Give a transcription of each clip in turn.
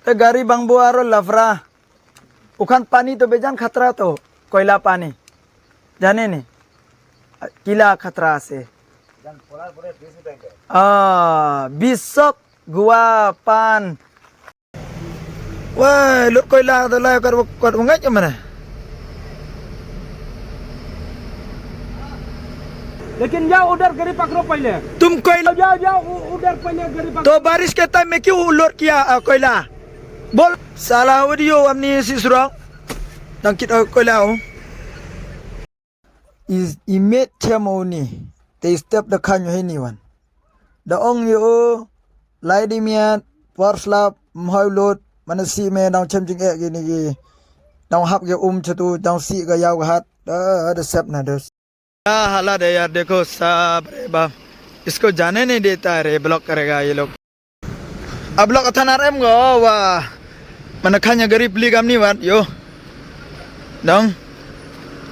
ते गाड़ी बंग बुआरो लफरा उखान पानी तो बेजान खतरा तो कोयला पानी जाने नहीं किला खतरा से बिसप गुआ पान wah lu koyla to la kar ungai mana लेकिन जाओ उधर गरी पकड़ो पहले तुम कोयला जाओ जाओ उधर पहले गरी पकड़ो तो बारिश के टाइम में क्यों लोड किया कोयला बोल साला वीडियो अपनी सी सुरंग tangkit koyla is image ceremony they step the kanyo anyone the ong yo lai di miat por slap mhoi lot mana si me dang chem jing e gini gi dang hap ge chatu dang si ga yaw ga hat the sep na dos हाला दे यार देखो सब रे बाप इसको जाने नहीं देता रे ब्लॉक करेगा ये लोग अब ब्लॉक अथाना रेम गो वाह mana khanya garib li gam ni wat yo dong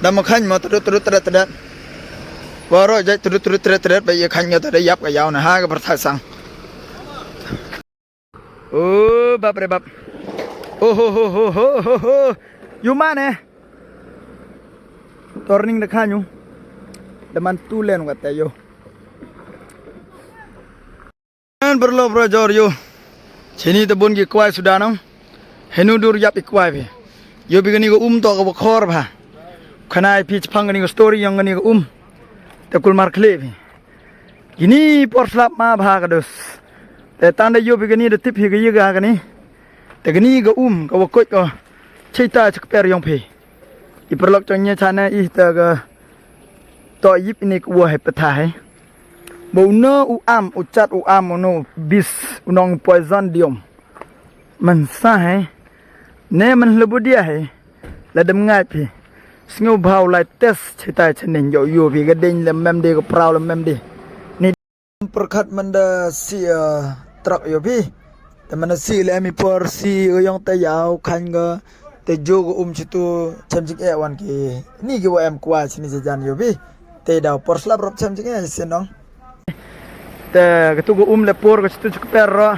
dam khanya mo turut terat waro jai turut terat bai khanya ta yap ga yaw na ha ga bartha sang oh bap re bap oh ho you mana turning de khanyu deman tulen kata yo an berlo bro jor yo sini te bon gi kwai sudah nong henu dur yap ikwai be yo bigani go to ka khor ba khanai pi phang ni go story yang ni go te kul mar khle be gini por slap ma bha ka dos te tanda yo bigani de tip hi ga yiga ka ni te gani go ka ko ko chita chak per yong phe i perlok chanya chana i ta ga to yip ni ko hai pathai bo no u chat no bis unong poison diom man sa hai ne man lebu dia hai la dem ngai phi sngu bhau lai test chita chanin yo bi ga ding le mem de ko prau le mem de ni perkhat man da si truck yo bi te man si le mi por si yong ta yaw khan ga te jo go chitu chamjik e wan ki ni gi wa em kwa chini je jan yo bi te daw por slap rob chamjik e senong te ketu go le por ko chitu chuk per ro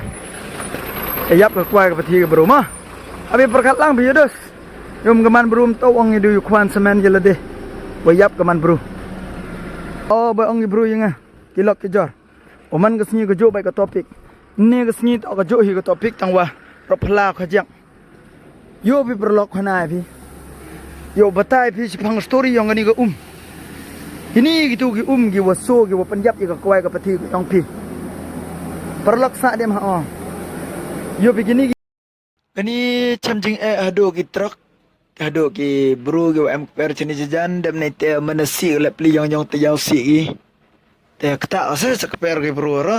te yap ko kwa ga pati ga bro ma abi perkat lang bi dos yum gaman brum to ong du kwan semen je lade bo yap gaman bru oh ba ong bru yinga kilok ki jor oman ga sni ga jo bai ka topik ne ga sni to ga jo hi ga topik tangwa ro phla khajak yo bi perlok khanai bi yo batai bi sipang story yong ani ga ini gitu gi gi waso gi wa panjap ga kwai ga pati ga yong pi perlok sa dem ha yo begini ini chamjing ado ki truk ado ki bro gi em per chini jajan dem nei te manasi le pli yong te yaw si gi te kta ase sak per gi bro ra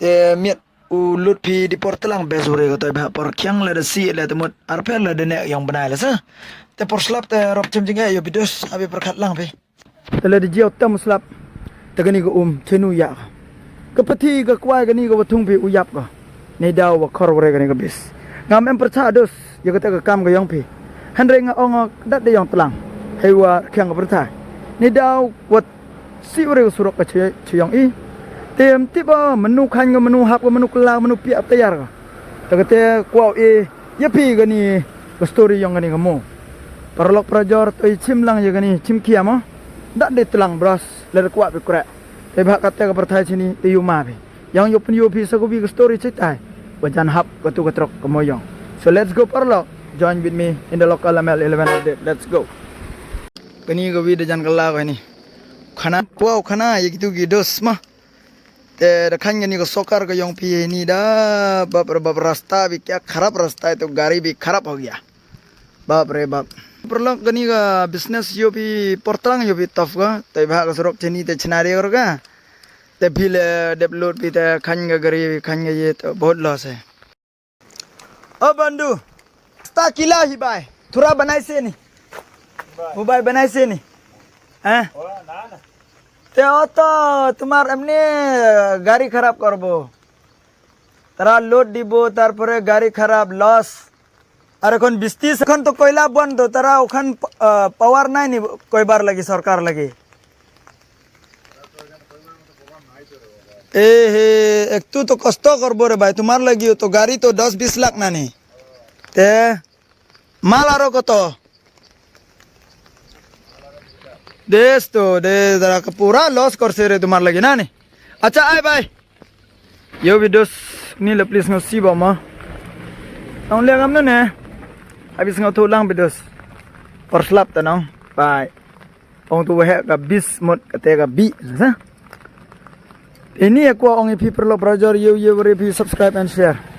te miet u lut pi di portelang besure ko to ba por kyang la de si le temut arpel la de ne yang benai la sa te por slap te rob chamjing yo bidos abi perkhat lang pe te le de jiao tam slap te gani go chenu ya ka pati ga kwai gani go thung pi u yap ko nei daw wa khor re gani ga bis ngam em percha dos yo ka kam ga yong pi han re nga ong dat de yong tlang hewa khyang ga percha nei daw wat si re go surok ka che yong i tem tiba menu khan ga menu hap ga menu kla menu pi ap tayar ga ta te kwao e ye pi gani ga story yong gani ga mo parlok prajor to chim lang ye gani chim kia mo dat de tlang bros le kwa pi kra te bha ka te ga percha chini te yu ma pi yang yo pun yo pi sa go bi ga story chitai wajan hap katu katrok kemoyong. So let's go parlo. Join with me in the local ML11 update. Let's go. Kani go video jan kala ko ni. Khana wow khana ye gitu gidos mah. Te rakhan ni ko sokar ko yong pi ni da bap rasta bi kya kharap rasta hai to gari bi kharap ho gaya. Bap re bap. Perlo kani ka business yo pi portang yo pi tough ga. Te bha ka sorok chini te chinari or ga. ते फिर डेवलप भी ते खाएंगे गरीब खाएंगे ये तो बहुत लॉस है ओ बंधु स्टा किला ही भाई थोड़ा बनाई से नहीं मोबाइल बनाई से नहीं हैं ते ओ तो तुम्हार एमने गाड़ी खराब करबो तारा लोड दिबो तार परे गाड़ी खराब लॉस अरे कोन 20-30 এখন তো কয়লা বন্ধ তারা ওখান পাওয়ার নাই নি কয়বার লাগি সরকার লাগি ए हे एक तू तो कष्ट करबो रे भाई तुम्हार लगी हो तो गाड़ी तो 10-20 लाख ना नहीं Te malaro ko to. Des to de dara kapura los korsere tumar lagi na ni. Acha ay bye. Yo videos ni la please ngo si ba ma. Ang liang am na ne. Habis ngo tulang videos. Perslap tanong. Bye. Ong tu wahe ka bis mot kate ka bi. Sa? Ini aku ong ipi perlo belajar yo yo repi subscribe and share.